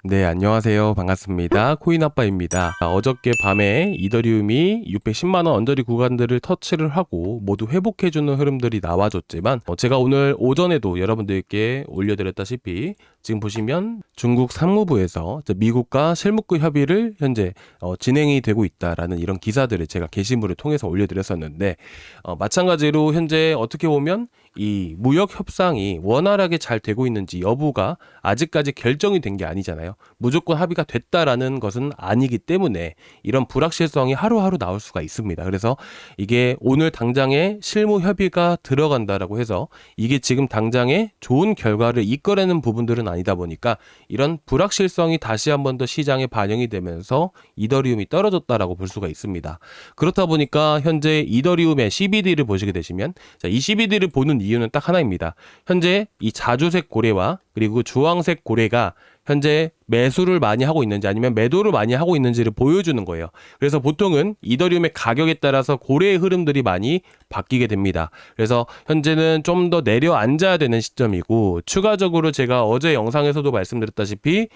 네, 안녕하세요. 반갑습니다. 코인아빠입니다. 어저께 밤에 이더리움이 610만원 언저리 구간들을 터치를 하고 모두 회복해주는 흐름들이 나와줬지만 제가 오늘 오전에도 여러분들께 올려드렸다시피 지금 보시면 중국 상무부에서 미국과 실무급 협의를 현재 진행이 되고 있다라는 이런 기사들을 제가 게시물을 통해서 올려드렸었는데 마찬가지로 현재 어떻게 보면 이 무역 협상이 원활하게 잘 되고 있는지 여부가 아직까지 결정이 된 게 아니잖아요. 무조건 합의가 됐다라는 것은 아니기 때문에 이런 불확실성이 하루하루 나올 수가 있습니다. 그래서 이게 오늘 당장에 실무 협의가 들어간다라고 해서 이게 지금 당장에 좋은 결과를 이끌어내는 부분들은 아니다 보니까 이런 불확실성이 다시 한 번 더 시장에 반영이 되면서 이더리움이 떨어졌다라고 볼 수가 있습니다. 그렇다 보니까 현재 이더리움의 CBD를 보시게 되시면 이 CBD를 보는 이유는 딱 하나입니다. 현재 이 자주색 고래와 그리고 주황색 고래가 현재 매수를 많이 하고 있는지 아니면 매도를 많이 하고 있는지를 보여주는 거예요. 그래서 보통은 이더리움의 가격에 따라서 고래의 흐름들이 많이 바뀌게 됩니다. 그래서 현재는 좀 더 내려앉아야 되는 시점이고, 추가적으로 제가 어제 영상에서도 말씀드렸다시피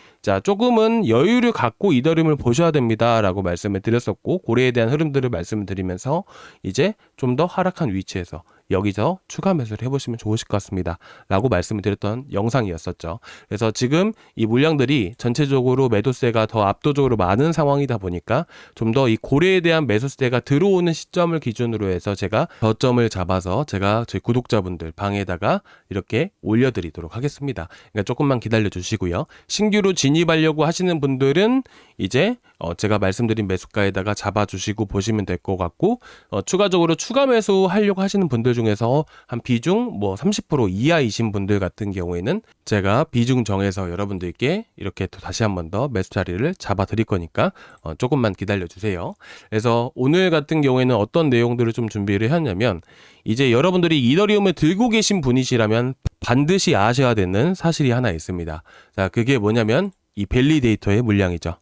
조금은 여유를 갖고 이더리움을 보셔야 됩니다 라고 말씀을 드렸었고, 고래에 대한 흐름들을 말씀을 드리면서 이제 좀 더 하락한 위치에서 여기서 추가 매수를 해보시면 좋으실 것 같습니다 라고 말씀을 드렸던 영상이었었죠. 그래서 지금 이 물량들이 전체적으로 매도세가 더 압도적으로 많은 상황이다 보니까 좀 더 이 고래에 대한 매수세가 들어오는 시점을 기준으로 해서 제가 저점을 잡아서 제가 저희 구독자분들 방에다가 이렇게 올려드리도록 하겠습니다. 그러니까 조금만 기다려 주시고요. 신규로 진입하려고 하시는 분들은 이제 제가 말씀드린 매수가에다가 잡아주시고 보시면 될 것 같고, 추가적으로 추가 매수 하려고 하시는 분들 중에서 한 비중 30% 이하이신 분들 같은 경우에는 제가 비중 정해서 여러분들께 이렇게 또 다시 한 번 더 매수 자리를 잡아 드릴 거니까 조금만 기다려 주세요. 그래서 오늘 같은 경우에는 어떤 내용들을 좀 준비를 했냐면, 이제 여러분들이 이더리움을 들고 계신 분이시라면 반드시 아셔야 되는 사실이 하나 있습니다. 자, 그게 뭐냐면 이 밸리데이터의 물량이죠.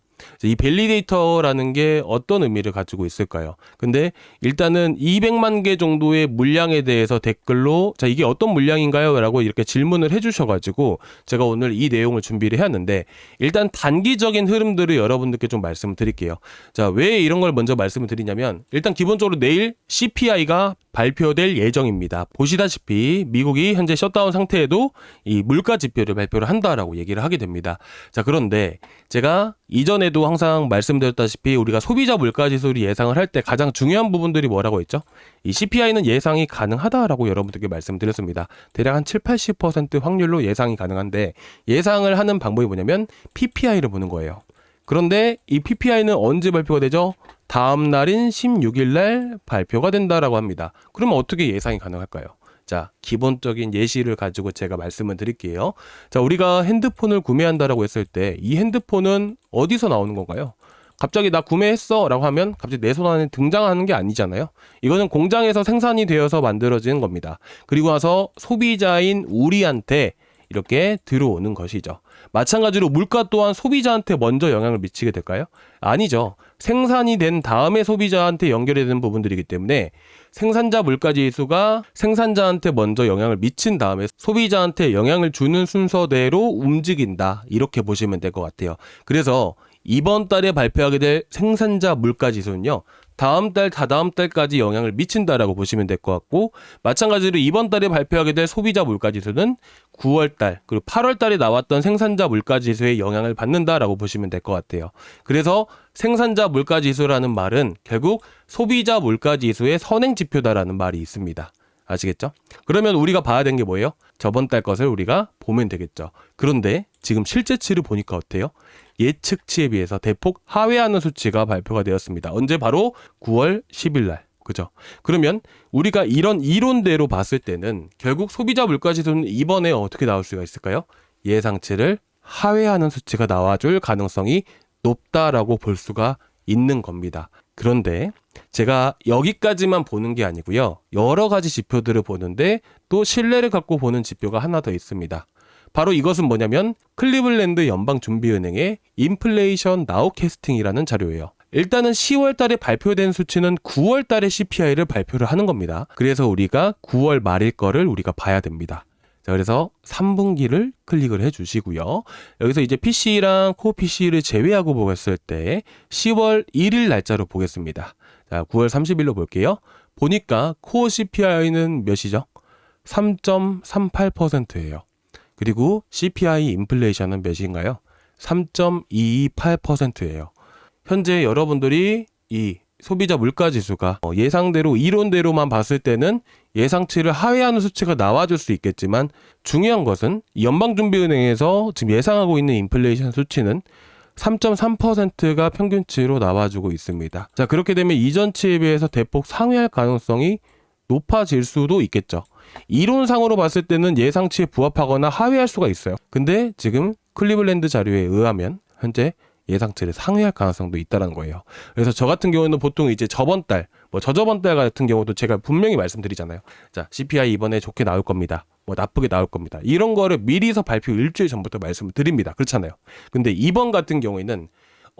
이 밸리데이터라는 게 어떤 의미를 가지고 있을까요? 근데 일단은 200만 개 정도의 물량에 대해서 댓글로 이게 어떤 물량인가요? 라고 이렇게 질문을 해주셔가지고 제가 오늘 이 내용을 준비를 해왔는데, 일단 단기적인 흐름들을 여러분들께 좀 말씀을 드릴게요. 자, 왜 이런 걸 먼저 말씀을 드리냐면, 일단 기본적으로 내일 CPI가 발표될 예정입니다. 보시다시피 미국이 현재 셧다운 상태에도 이 물가 지표를 발표를 한다라고 얘기를 하게 됩니다. 자, 그런데 제가 이전에도 항상 말씀드렸다시피 우리가 소비자 물가 지수를 예상을 할 때 가장 중요한 부분들이 뭐라고 했죠? 이 CPI는 예상이 가능하다라고 여러분들께 말씀드렸습니다. 대략 한 70-80% 확률로 예상이 가능한데, 예상을 하는 방법이 뭐냐면 PPI를 보는 거예요. 그런데 이 PPI는 언제 발표가 되죠? 다음 날인 16일 날 발표가 된다라고 합니다. 그러면 어떻게 예상이 가능할까요? 자, 기본적인 예시를 가지고 제가 말씀을 드릴게요. 자, 우리가 핸드폰을 구매한다라고 했을 때 이 핸드폰은 어디서 나오는 건가요? 갑자기 나 구매했어 라고 하면 갑자기 내 손 안에 등장하는 게 아니잖아요. 이거는 공장에서 생산이 되어서 만들어지는 겁니다. 그리고 나서 소비자인 우리한테 이렇게 들어오는 것이죠. 마찬가지로 물가 또한 소비자한테 먼저 영향을 미치게 될까요? 아니죠. 생산이 된 다음에 소비자한테 연결이 되는 부분들이기 때문에 생산자 물가 지수가 생산자한테 먼저 영향을 미친 다음에 소비자한테 영향을 주는 순서대로 움직인다, 이렇게 보시면 될 것 같아요. 그래서 이번 달에 발표하게 될 생산자 물가 지수는요, 다음 달, 다다음 달까지 영향을 미친다라고 보시면 될 것 같고, 마찬가지로 이번 달에 발표하게 될 소비자 물가 지수는 9월 달 그리고 8월 달에 나왔던 생산자 물가 지수에 영향을 받는다라고 보시면 될 것 같아요. 그래서 생산자 물가 지수라는 말은 결국 소비자 물가 지수의 선행 지표다라는 말이 있습니다. 아시겠죠? 그러면 우리가 봐야 되는 게 뭐예요? 저번 달 것을 우리가 보면 되겠죠. 그런데 지금 실제치를 보니까 어때요? 예측치에 비해서 대폭 하회하는 수치가 발표가 되었습니다. 언제? 바로 9월 10일 날. 그죠? 그러면 우리가 이런 이론대로 봤을 때는 결국 소비자 물가 지수는 이번에 어떻게 나올 수가 있을까요? 예상치를 하회하는 수치가 나와줄 가능성이 높다라고 볼 수가 있는 겁니다. 그런데 제가 여기까지만 보는 게 아니고요, 여러 가지 지표들을 보는데 또 신뢰를 갖고 보는 지표가 하나 더 있습니다. 바로 이것은 뭐냐면 클리블랜드 연방준비은행의 인플레이션 나우캐스팅이라는 자료예요. 일단은 10월 달에 발표된 수치는 9월 달에 CPI를 발표를 하는 겁니다. 그래서 우리가 9월 말일 거를 우리가 봐야 됩니다. 자, 그래서 3분기를 클릭을 해주시고요. 여기서 이제 PC랑 코어 PC를 제외하고 보겠을 때 10월 1일 날짜로 보겠습니다. 자, 9월 30일로 볼게요. 보니까 코어 CPI는 몇이죠? 3.38%예요. 그리고 CPI 인플레이션은 몇인가요? 3.28%예요. 현재 여러분들이 이 소비자 물가 지수가 예상대로 이론대로만 봤을 때는 예상치를 하회하는 수치가 나와줄 수 있겠지만 중요한 것은 연방준비은행에서 지금 예상하고 있는 인플레이션 수치는 3.3%가 평균치로 나와주고 있습니다. 자, 그렇게 되면 이전치에 비해서 대폭 상회할 가능성이 높아질 수도 있겠죠. 이론상으로 봤을 때는 예상치에 부합하거나 하회할 수가 있어요. 근데 지금 클리블랜드 자료에 의하면 현재 예상치를 상회할 가능성도 있다는 거예요. 그래서 저 같은 경우는 보통 이제 저번 달, 저저번 달 같은 경우도 제가 분명히 말씀드리잖아요. 자, CPI 이번에 좋게 나올 겁니다. 나쁘게 나올 겁니다. 이런 거를 미리서 발표 일주일 전부터 말씀을 드립니다. 그렇잖아요. 근데 이번 같은 경우에는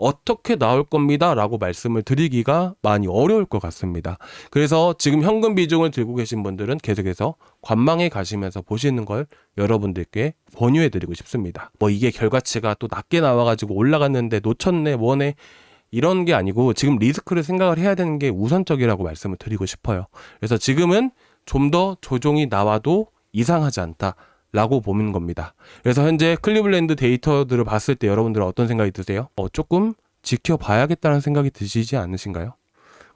어떻게 나올 겁니다 라고 말씀을 드리기가 많이 어려울 것 같습니다. 그래서 지금 현금 비중을 들고 계신 분들은 계속해서 관망에 가시면서 보시는 걸 여러분들께 권유해 드리고 싶습니다. 이게 결과치가 또 낮게 나와가지고 올라갔는데 놓쳤네 뭐네 이런 게 아니고 지금 리스크를 생각을 해야 되는 게 우선적이라고 말씀을 드리고 싶어요. 그래서 지금은 좀 더 조정이 나와도 이상하지 않다 라고 보는 겁니다. 그래서 현재 클리블랜드 데이터들을 봤을 때 여러분들은 어떤 생각이 드세요? 조금 지켜봐야겠다는 생각이 드시지 않으신가요?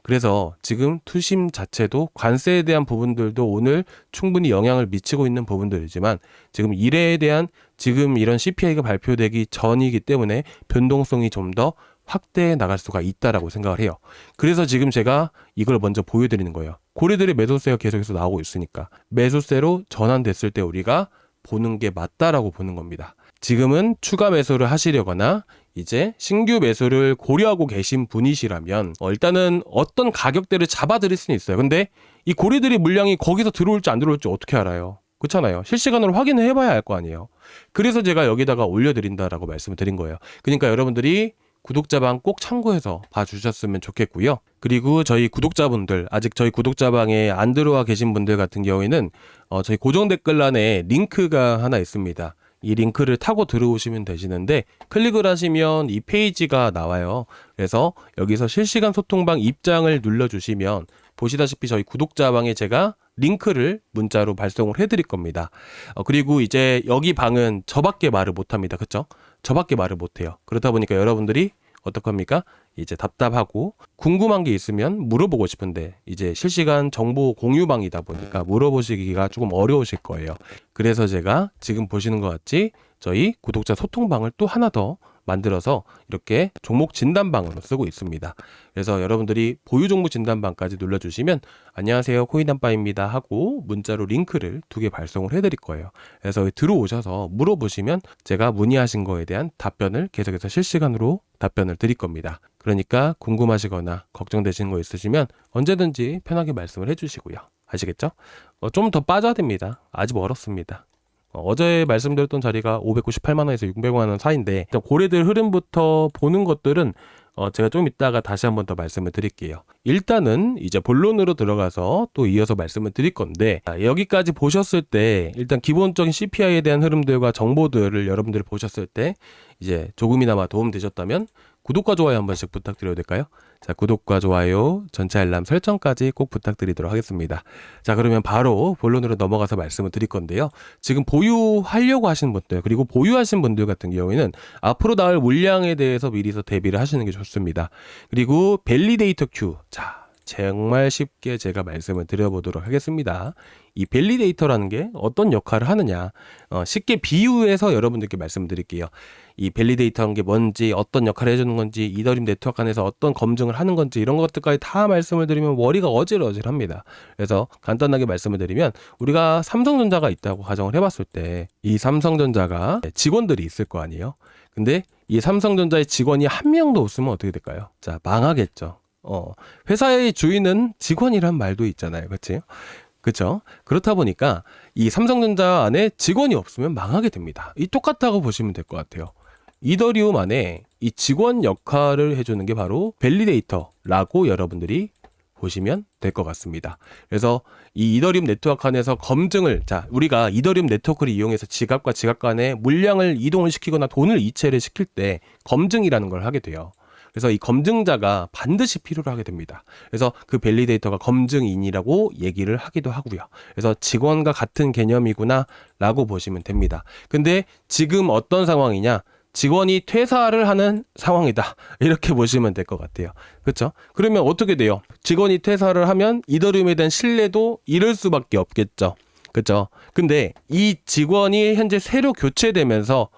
그래서 지금 투심 자체도 관세에 대한 부분들도 오늘 충분히 영향을 미치고 있는 부분들이지만 지금 일해에 대한 지금 이런 CPI가 발표되기 전이기 때문에 변동성이 좀 더 확대해 나갈 수가 있다라고 생각을 해요. 그래서 지금 제가 이걸 먼저 보여드리는 거예요. 고래들의 매수세가 계속해서 나오고 있으니까 매수세로 전환됐을 때 우리가 보는 게 맞다라고 보는 겁니다. 지금은 추가 매수를 하시려거나 이제 신규 매수를 고려하고 계신 분이시라면 일단은 어떤 가격대를 잡아드릴 수는 있어요. 근데 이 고래들이 물량이 거기서 들어올지 안 들어올지 어떻게 알아요? 그렇잖아요. 실시간으로 확인을 해봐야 알 거 아니에요. 그래서 제가 여기다가 올려드린다라고 말씀을 드린 거예요. 그러니까 여러분들이 구독자방 꼭 참고해서 봐주셨으면 좋겠고요. 그리고 저희 구독자분들, 아직 저희 구독자방에 안 들어와 계신 분들 같은 경우에는 저희 고정 댓글란에 링크가 하나 있습니다. 이 링크를 타고 들어오시면 되시는데 클릭을 하시면 이 페이지가 나와요. 그래서 여기서 실시간 소통방 입장을 눌러주시면 보시다시피 저희 구독자방에 제가 링크를 문자로 발송을 해드릴 겁니다. 그리고 이제 여기 방은 저밖에 말을 못합니다. 그쵸? 저밖에 말을 못해요. 그렇다 보니까 여러분들이 어떡합니까? 이제 답답하고 궁금한 게 있으면 물어보고 싶은데 이제 실시간 정보 공유방이다 보니까 물어보시기가 조금 어려우실 거예요. 그래서 제가 지금 보시는 것 같이 저희 구독자 소통방을 또 하나 더 만들어서 이렇게 종목 진단방으로 쓰고 있습니다. 그래서 여러분들이 보유 종목 진단방까지 눌러주시면 안녕하세요 코인한바입니다 하고 문자로 링크를 2개 발송을 해드릴 거예요. 그래서 들어오셔서 물어보시면 제가 문의하신 거에 대한 답변을 계속해서 실시간으로 답변을 드릴 겁니다. 그러니까 궁금하시거나 걱정되시는 거 있으시면 언제든지 편하게 말씀을 해주시고요. 아시겠죠? 좀 더 빠져야 됩니다. 아직 멀었습니다. 어제 말씀드렸던 자리가 598만원에서 600만원 사이인데 고래들 흐름부터 보는 것들은 제가 좀 이따가 다시 한번 더 말씀을 드릴게요. 일단은 이제 본론으로 들어가서 또 이어서 말씀을 드릴 건데 여기까지 보셨을 때 일단 기본적인 CPI에 대한 흐름들과 정보들을 여러분들이 보셨을 때 이제 조금이나마 도움 되셨다면 구독과 좋아요 한 번씩 부탁드려도 될까요? 자, 구독과 좋아요, 전체 알람 설정까지 꼭 부탁드리도록 하겠습니다. 자, 그러면 바로 본론으로 넘어가서 말씀을 드릴 건데요. 지금 보유하려고 하시는 분들, 그리고 보유하신 분들 같은 경우에는 앞으로 나올 물량에 대해서 미리서 대비를 하시는 게 좋습니다. 그리고 밸리데이터 큐. 자, 정말 쉽게 제가 말씀을 드려보도록 하겠습니다. 이 밸리데이터라는 게 어떤 역할을 하느냐, 쉽게 비유해서 여러분들께 말씀드릴게요. 이 밸리데이터라는 게 뭔지, 어떤 역할을 해주는 건지, 이더리움 네트워크 안에서 어떤 검증을 하는 건지 이런 것들까지 다 말씀을 드리면 머리가 어질어질합니다. 그래서 간단하게 말씀을 드리면 우리가 삼성전자가 있다고 가정을 해봤을 때 이 삼성전자가 직원들이 있을 거 아니에요. 근데 이 삼성전자의 직원이 한 명도 없으면 어떻게 될까요? 자, 망하겠죠. 회사의 주인은 직원이란 말도 있잖아요. 그렇지? 그렇죠? 그렇다 보니까 이 삼성전자 안에 직원이 없으면 망하게 됩니다. 이 똑같다고 보시면 될 것 같아요. 이더리움 안에 이 직원 역할을 해주는 게 바로 밸리데이터라고 여러분들이 보시면 될 것 같습니다. 그래서 이 이더리움 네트워크 안에서 검증을, 우리가 이더리움 네트워크를 이용해서 지갑과 지갑 간의 물량을 이동을 시키거나 돈을 이체를 시킬 때 검증이라는 걸 하게 돼요. 그래서 이 검증자가 반드시 필요로 하게 됩니다. 그래서 그 밸리데이터가 검증인이라고 얘기를 하기도 하고요. 그래서 직원과 같은 개념이구나 라고 보시면 됩니다. 근데 지금 어떤 상황이냐? 직원이 퇴사를 하는 상황이다. 이렇게 보시면 될 것 같아요. 그렇죠? 그러면 어떻게 돼요? 직원이 퇴사를 하면 이더리움에 대한 신뢰도 잃을 수밖에 없겠죠. 그렇죠? 근데 이 직원이 현재 새로 교체되면서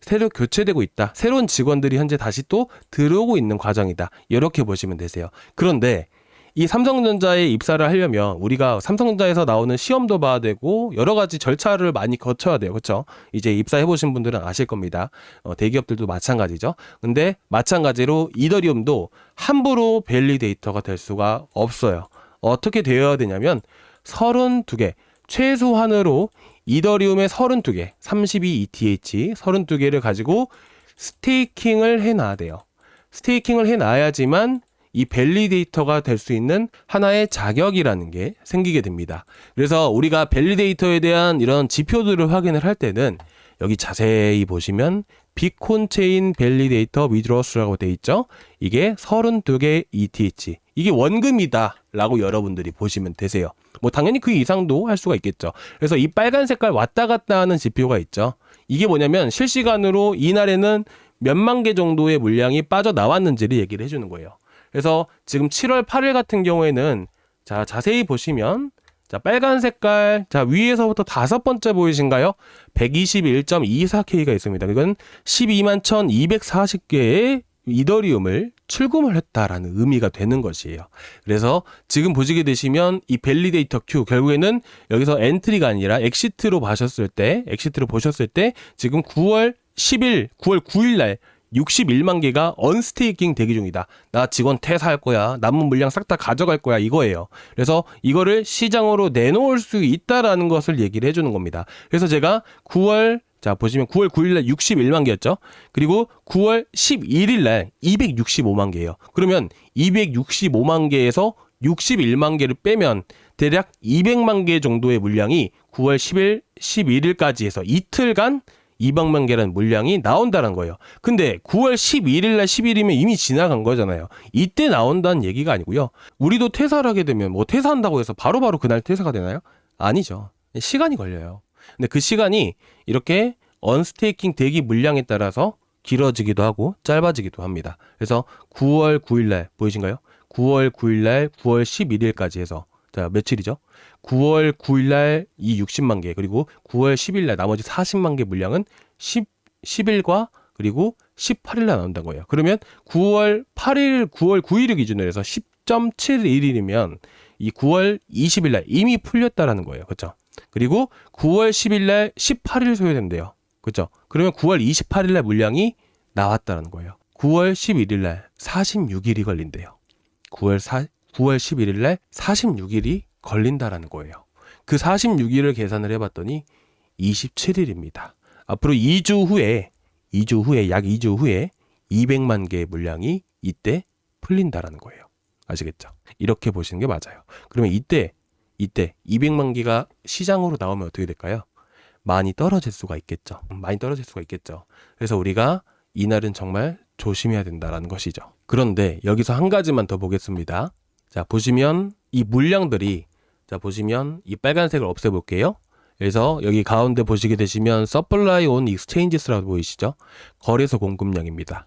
새로 교체되고 있다. 새로운 직원들이 현재 다시 또 들어오고 있는 과정이다. 이렇게 보시면 되세요. 그런데 이 삼성전자에 입사를 하려면 우리가 삼성전자에서 나오는 시험도 봐야 되고 여러 가지 절차를 많이 거쳐야 돼요. 그렇죠? 이제 입사해 보신 분들은 아실 겁니다. 대기업들도 마찬가지죠. 근데 마찬가지로 이더리움도 함부로 밸리데이터가 될 수가 없어요. 어떻게 되어야 되냐면 32개, 최소한으로 이더리움의 32개, 32ETH 32개를 가지고 스테이킹을 해놔야 돼요. 스테이킹을 해놔야지만 이 밸리데이터가 될 수 있는 하나의 자격이라는 게 생기게 됩니다. 그래서 우리가 밸리데이터에 대한 이런 지표들을 확인을 할 때는 여기 자세히 보시면 비콘 체인 밸리데이터 위드로스라고 되어 있죠. 이게 32개 ETH. 이게 원금이다 라고 여러분들이 보시면 되세요. 뭐 당연히 그 이상도 할 수가 있겠죠. 그래서 이 빨간 색깔 왔다 갔다 하는 지표가 있죠. 이게 뭐냐면 실시간으로 이날에는 몇만 개 정도의 물량이 빠져나왔는지를 얘기를 해주는 거예요. 그래서 지금 7월 8일 같은 경우에는 자세히 보시면 빨간 색깔 위에서부터 5번째 보이신가요? 121.24K가 있습니다. 이건 12만 1240개의 이더리움을 출금을 했다라는 의미가 되는 것이에요. 그래서 지금 보시게 되시면 이 밸리데이터 큐 결국에는 여기서 엔트리가 아니라 엑시트로 보셨을 때 지금 9월 9일 날 61만 개가 언스테이킹 대기 중이다. 나 직원 퇴사할 거야. 남은 물량 싹 다 가져갈 거야. 이거예요. 그래서 이거를 시장으로 내놓을 수 있다라는 것을 얘기를 해주는 겁니다. 그래서 제가 보시면 9월 9일 날 61만 개였죠. 그리고 9월 11일 날 265만 개예요. 그러면 265만 개에서 61만 개를 빼면 대략 200만 개 정도의 물량이 9월 10일, 11일까지 해서 이틀간 200만 개라는 물량이 나온다는 거예요. 근데 9월 11일 날 10일이면 이미 지나간 거잖아요. 이때 나온다는 얘기가 아니고요. 우리도 퇴사를 하게 되면 뭐 퇴사한다고 해서 바로바로 그날 퇴사가 되나요? 아니죠. 시간이 걸려요. 근데 그 시간이 이렇게 언스테이킹 대기 물량에 따라서 길어지기도 하고 짧아지기도 합니다. 그래서 9월 9일 날 보이신가요? 9월 9일 날 9월 11일까지 해서 며칠이죠? 9월 9일 날 이 60만 개 그리고 9월 10일 날 나머지 40만 개 물량은 10일과 그리고 18일 날 나온다는 거예요. 그러면 9월 9일을 기준으로 해서 10.71일이면 이 9월 20일 날 이미 풀렸다라는 거예요. 그렇죠? 그리고 9월 10일 날 18일 소요된대요. 그렇죠? 그러면 9월 28일 날 물량이 나왔다는 거예요. 9월 11일 날 46일이 걸린대요. 9월 11일 날 46일이 걸린다라는 거예요. 그 46일을 계산을 해봤더니 27일입니다. 앞으로 2주 후에 약 2주 후에 200만 개의 물량이 이때 풀린다라는 거예요. 아시겠죠? 이렇게 보시는 게 맞아요. 그러면 이때 200만 개가 시장으로 나오면 어떻게 될까요? 많이 떨어질 수가 있겠죠. 그래서 우리가 이날은 정말 조심해야 된다라는 것이죠. 그런데 여기서 한 가지만 더 보겠습니다. 보시면 이 물량들이 보시면 이 빨간색을 없애볼게요. 그래서 여기 가운데 보시게 되시면 Supply on Exchanges라고 보이시죠? 거래소 공급량입니다.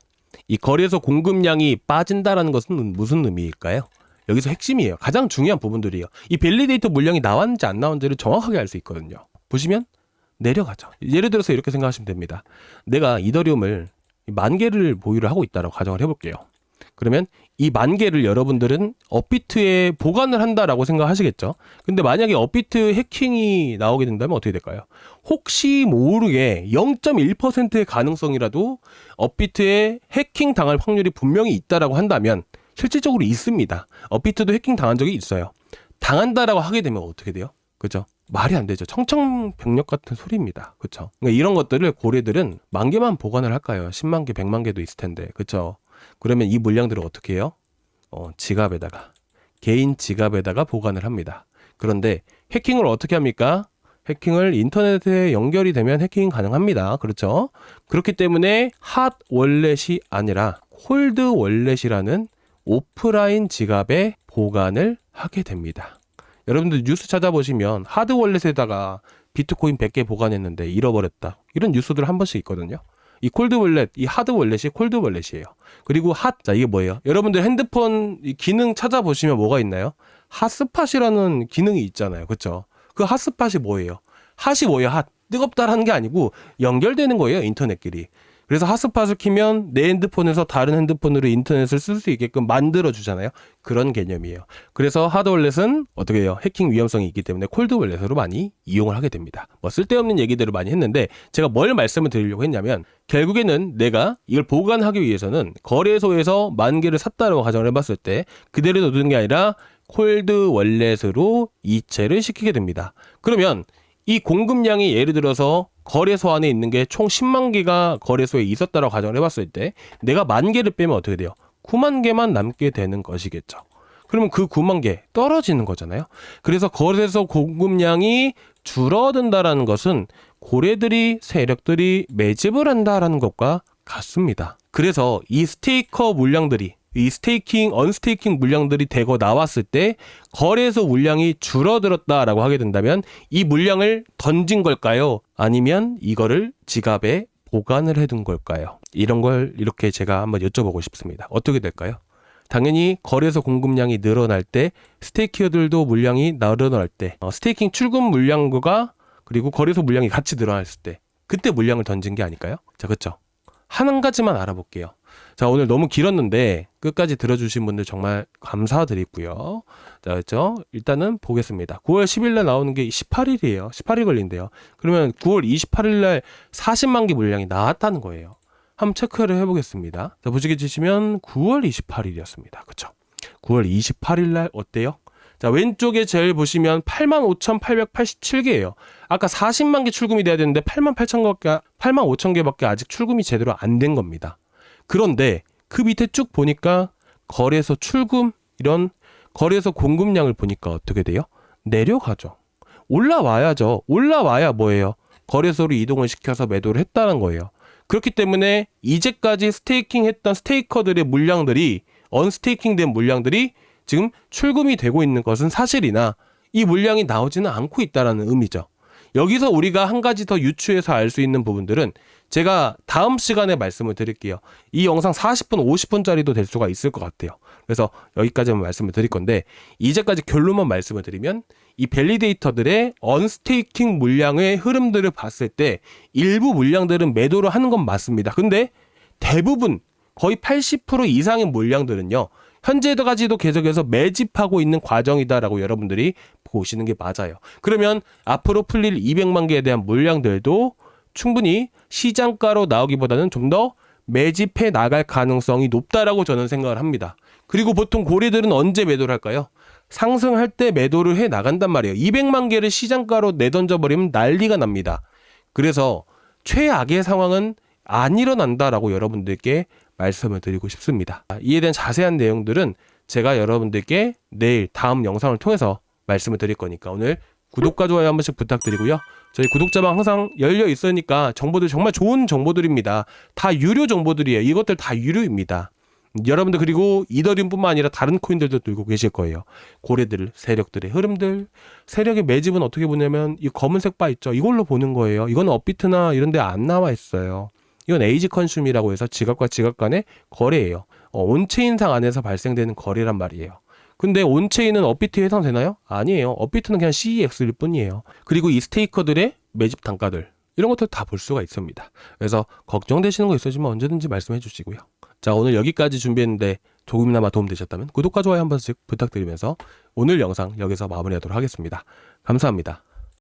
이 거래소 공급량이 빠진다라는 것은 무슨 의미일까요? 여기서 핵심이에요. 가장 중요한 부분들이에요. 이 밸리데이터 물량이 나왔는지 안 나왔는지를 정확하게 알 수 있거든요. 보시면 내려가죠. 예를 들어서 이렇게 생각하시면 됩니다. 내가 이더리움을 10,000개를 보유를 하고 있다라고 가정을 해볼게요. 그러면 이 10,000개를 여러분들은 업비트에 보관을 한다라고 생각하시겠죠. 근데 만약에 업비트 해킹이 나오게 된다면 어떻게 될까요? 혹시 모르게 0.1%의 가능성이라도 업비트에 해킹 당할 확률이 분명히 있다라고 한다면 실질적으로 있습니다. 업비트도 해킹 당한 적이 있어요. 당한다라고 하게 되면 어떻게 돼요? 그죠? 말이 안 되죠. 청천벽력 같은 소리입니다. 그렇죠? 그러니까 이런 것들을 고래들은 10,000개만 보관을 할까요? 10만 개, 100만 개도 있을 텐데. 그렇죠? 그러면 이 물량들을 어떻게 해요? 지갑에다가 개인 지갑에다가 보관을 합니다. 그런데 해킹을 어떻게 합니까? 해킹을 인터넷에 연결이 되면 해킹 가능합니다. 그렇죠? 그렇기 때문에 핫 월렛이 아니라 콜드 월렛이라는 오프라인 지갑에 보관을 하게 됩니다. 여러분들 뉴스 찾아보시면 하드 월렛에다가 비트코인 100개 보관했는데 잃어버렸다. 이런 뉴스들 한 번씩 있거든요. 이 콜드 월렛, 이 하드 월렛이 콜드 월렛이에요. 그리고 자, 이게 뭐예요? 여러분들 핸드폰 기능 찾아보시면 뭐가 있나요? 핫스팟이라는 기능이 있잖아요. 그렇죠? 그 핫스팟이 뭐예요? 핫이 뭐예요? 핫. 뜨겁다라는 게 아니고 연결되는 거예요. 인터넷끼리. 그래서 핫스팟을 키면 내 핸드폰에서 다른 핸드폰으로 인터넷을 쓸 수 있게끔 만들어 주잖아요. 그런 개념이에요. 그래서 하드 월렛은 어떻게 해요? 해킹 위험성이 있기 때문에 콜드 월렛으로 많이 이용을 하게 됩니다. 뭐 쓸데없는 얘기들을 많이 했는데 제가 뭘 말씀을 드리려고 했냐면 결국에는 내가 이걸 보관하기 위해서는 거래소에서 10,000개를 샀다라고 가정을 해봤을 때 그대로 놔두는 게 아니라 콜드 월렛으로 이체를 시키게 됩니다. 그러면 이 공급량이 예를 들어서 거래소 안에 있는 게 총 10만 개가 거래소에 있었다라고 가정을 해봤을 때 내가 10,000개를 빼면 어떻게 돼요? 9만 개만 남게 되는 것이겠죠. 그러면 그 9만 개 떨어지는 거잖아요. 그래서 거래소 공급량이 줄어든다라는 것은 고래들이 세력들이 매집을 한다라는 것과 같습니다. 그래서 이 스테이커 물량들이 이 스테이킹, 언스테이킹 물량들이 되고 나왔을 때 거래소 물량이 줄어들었다라고 하게 된다면 이 물량을 던진 걸까요? 아니면 이거를 지갑에 보관을 해둔 걸까요? 이런 걸 이렇게 제가 한번 여쭤보고 싶습니다. 어떻게 될까요? 당연히 거래소 공급량이 늘어날 때 스테이커들도 물량이 늘어날 때 스테이킹 출금 물량과 그리고 거래소 물량이 같이 늘어났을 때 그때 물량을 던진 게 아닐까요? 자, 그렇죠? 한 가지만 알아볼게요. 자, 오늘 너무 길었는데 끝까지 들어주신 분들 정말 감사드리고요. 자, 그렇죠? 일단은 보겠습니다. 9월 10일 날 나오는 게 18일이에요. 18일 걸린대요. 그러면 9월 28일 날 40만 개 물량이 나왔다는 거예요. 한번 체크를 해보겠습니다. 자, 보시게 주시면 9월 28일이었습니다. 그렇죠? 9월 28일 날 어때요? 자, 왼쪽에 제일 보시면 85,887개예요. 아까 40만 개 출금이 돼야 되는데 85,000개밖에 아직 출금이 제대로 안 된 겁니다. 그런데 그 밑에 쭉 보니까 거래소 출금 이런 거래소 공급량을 보니까 어떻게 돼요? 내려가죠. 올라와야죠. 올라와야 뭐예요? 거래소로 이동을 시켜서 매도를 했다는 거예요. 그렇기 때문에 이제까지 스테이킹 했던 스테이커들의 물량들이 언스테이킹 된 물량들이 지금 출금이 되고 있는 것은 사실이나 이 물량이 나오지는 않고 있다는 의미죠. 여기서 우리가 한 가지 더 유추해서 알 수 있는 부분들은 제가 다음 시간에 말씀을 드릴게요. 이 영상 40분, 50분짜리도 될 수가 있을 것 같아요. 그래서 여기까지만 말씀을 드릴 건데 이제까지 결론만 말씀을 드리면 이 밸리데이터들의 언스테이킹 물량의 흐름들을 봤을 때 일부 물량들은 매도를 하는 건 맞습니다. 근데 대부분 거의 80% 이상의 물량들은요. 현재까지도 계속해서 매집하고 있는 과정이다라고 여러분들이 보시는 게 맞아요. 그러면 앞으로 풀릴 200만 개에 대한 물량들도 충분히 시장가로 나오기보다는 좀 더 매집해 나갈 가능성이 높다라고 저는 생각을 합니다. 그리고 보통 고래들은 언제 매도를 할까요? 상승할 때 매도를 해 나간단 말이에요. 200만 개를 시장가로 내던져 버리면 난리가 납니다. 그래서 최악의 상황은 안 일어난다라고 여러분들께 말씀을 드리고 싶습니다. 이에 대한 자세한 내용들은 제가 여러분들께 내일 다음 영상을 통해서 말씀을 드릴 거니까 오늘 구독과 좋아요 한 번씩 부탁드리고요. 저희 구독자방 항상 열려 있으니까 정보들 정말 좋은 정보들입니다. 다 유료 정보들이에요. 이것들 다 유료입니다. 여러분들 그리고 이더리움뿐만 아니라 다른 코인들도 들고 계실 거예요. 고래들, 세력들의 흐름들, 세력의 매집은 어떻게 보냐면 이 검은색 바 있죠. 이걸로 보는 거예요. 이건 업비트나 이런 데 안 나와 있어요. 이건 에이지 컨슘이라고 해서 지갑과 지갑 간의 거래예요. 온체인상 안에서 발생되는 거래란 말이에요. 근데 온체인은 업비트에 해당되나요? 아니에요. 업비트는 그냥 CEX일 뿐이에요. 그리고 이 스테이커들의 매집 단가들 이런 것들 다 볼 수가 있습니다. 그래서 걱정되시는 거 있으시면 언제든지 말씀해 주시고요. 자, 오늘 여기까지 준비했는데 조금이나마 도움되셨다면 구독과 좋아요 한 번씩 부탁드리면서 오늘 영상 여기서 마무리하도록 하겠습니다. 감사합니다.